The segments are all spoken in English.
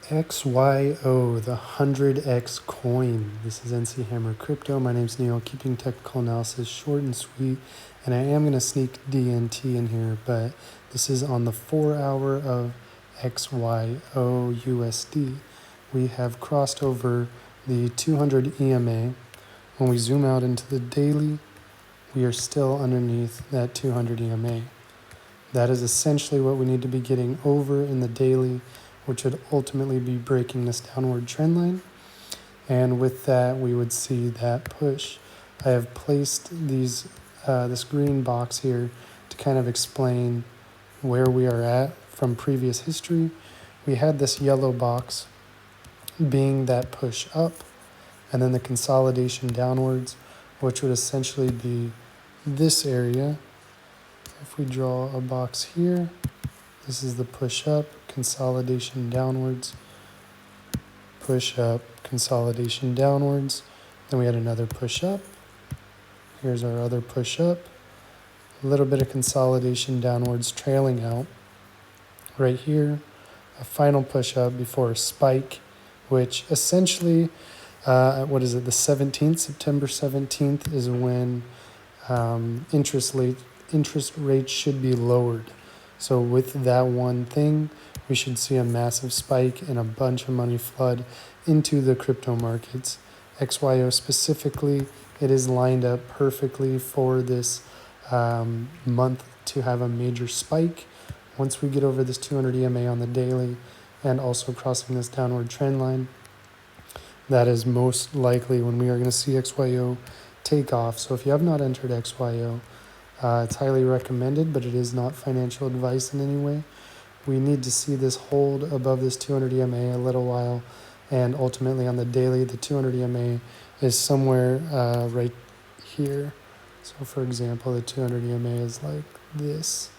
XYO, the 100X coin. This is NC Hammer Crypto. My name's Neil, keeping technical analysis short and sweet. And I am going to sneak DNT in here, but this is on the 4 hour of XYO USD. We have crossed over the 200 EMA. When we zoom out into the daily, we are still underneath that 200 EMA. That is essentially what we need to be getting over in the daily, which would ultimately be breaking this downward trend line. And with that, we would see that push. I have placed this green box here to kind of explain where we are at from previous history. We had this yellow box being that push up, and then the consolidation downwards, which would essentially be this area. If we draw a box here, this is the push up, consolidation downwards, push up, consolidation downwards. Then we had another push up. Here's our other push up. A little bit of consolidation downwards, trailing out. Right here, a final push up before a spike, which essentially, the 17th, September 17th is when interest rates should be lowered. So with that one thing, we should see a massive spike and a bunch of money flood into the crypto markets. XYO specifically, it is lined up perfectly for this month to have a major spike. Once we get over this 200 EMA on the daily and also crossing this downward trend line, that is most likely when we are going to see XYO take off. So if you have not entered XYO, it's highly recommended, but it is not financial advice in any way. We need to see this hold above this 200 EMA a little while, and ultimately on the daily, the 200 EMA is somewhere right here. So for example, the 200 EMA is like this.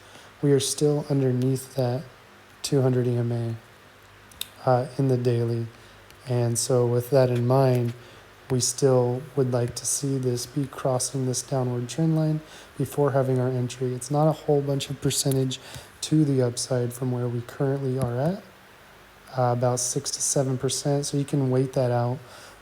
We are still underneath that 200 EMA in the daily. And so with that in mind, we still would like to see this be crossing this downward trend line before having our entry. It's not a whole bunch of percentage to the upside from where we currently are at, about 6 to 7%. So you can wait that out,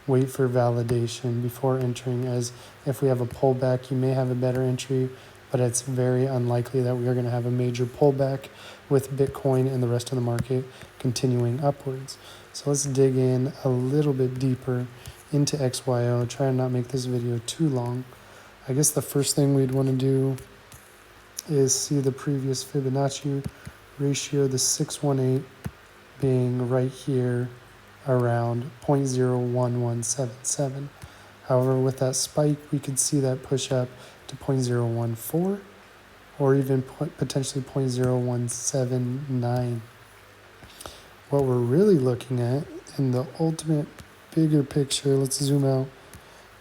wait for validation before entering, as if we have a pullback, you may have a better entry, but it's very unlikely that we are going to have a major pullback with Bitcoin and the rest of the market continuing upwards. So let's dig in a little bit deeper into XYO, try and not make this video too long. I guess the first thing we'd want to do is see the previous Fibonacci ratio, the 618 being right here around 0.01177. However, with that spike, we could see that push up to 0.014 or even potentially 0.0179. What we're really looking at in the ultimate bigger picture, let's zoom out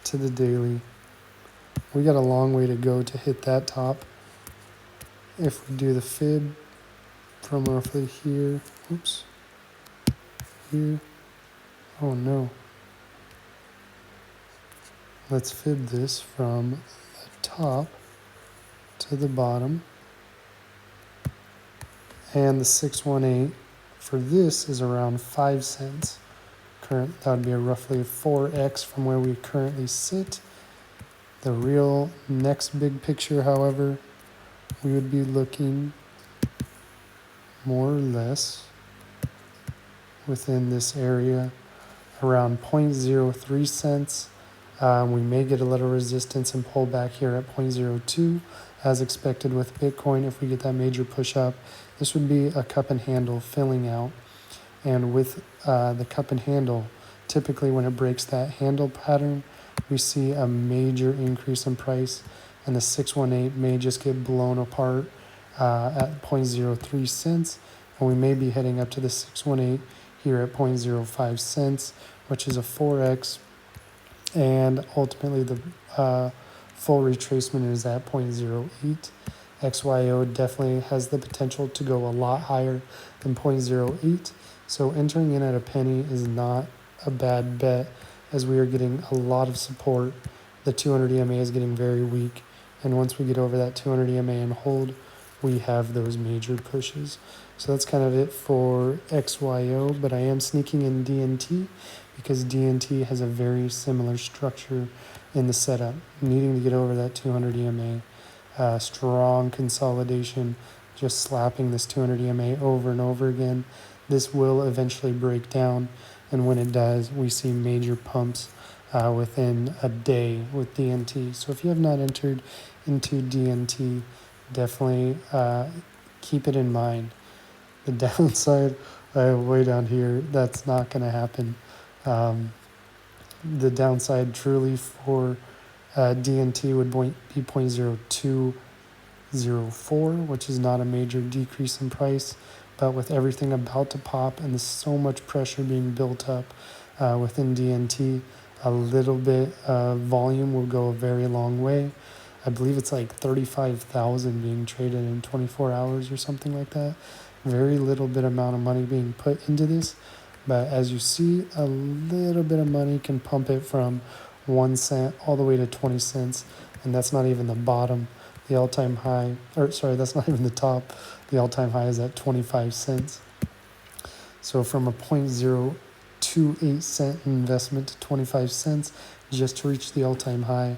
to the daily. We got a long way to go to hit that top. If we do the fib from roughly here, here, oh no. Let's fib this from the top to the bottom. And the 618 for this is around 5 cents. That would be roughly 4x from where we currently sit. The real next big picture, however, we would be looking more or less within this area around 0.03 cents. We may get a little resistance and pull back here at 0.02 as expected with Bitcoin. If we get that major push up, this would be a cup and handle filling out. And with the cup and handle, typically when it breaks that handle pattern, we see a major increase in price, and the 618 may just get blown apart at 0.03 cents, and we may be heading up to the 618 here at 0.05 cents, which is a 4x, and ultimately the full retracement is at 0.08. XYO definitely has the potential to go a lot higher than 0.08. So entering in at a penny is not a bad bet, as we are getting a lot of support. The 200 EMA is getting very weak, and once we get over that 200 EMA and hold, we have those major pushes. So that's kind of it for XYO, but I am sneaking in DNT because DNT has a very similar structure in the setup, needing to get over that 200 EMA. Strong consolidation, just slapping this 200 EMA over and over again. This will eventually break down, and when it does, we see major pumps within a day with DNT. So if you have not entered into DNT, definitely keep it in mind. The downside, way down here, that's not going to happen. The downside truly for DNT would be 0.0204, which is not a major decrease in price, but with everything about to pop and so much pressure being built up within DNT, a little bit of volume will go a very long way. I believe it's like 35,000 being traded in 24 hours or something like that. Very little bit amount of money being put into this, but as you see, a little bit of money can pump it from 1 cent all the way to 20 cents, and that's not even the bottom. The all-time high, or sorry, that's not even the top. The all-time high is at 25 cents. So from a 0.028 cent investment to 25 cents just to reach the all-time high,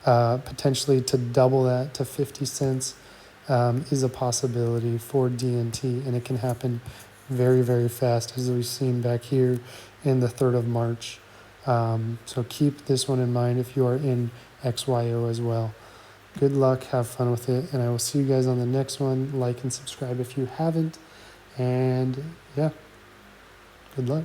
potentially to double that to 50 cents is a possibility for DNT, and it can happen very, very fast, as we've seen back here in the 3rd of March. So keep this one in mind if you are in XYO as well. Good luck, have fun with it, and I will see you guys on the next one. Like and subscribe if you haven't, and yeah, good luck.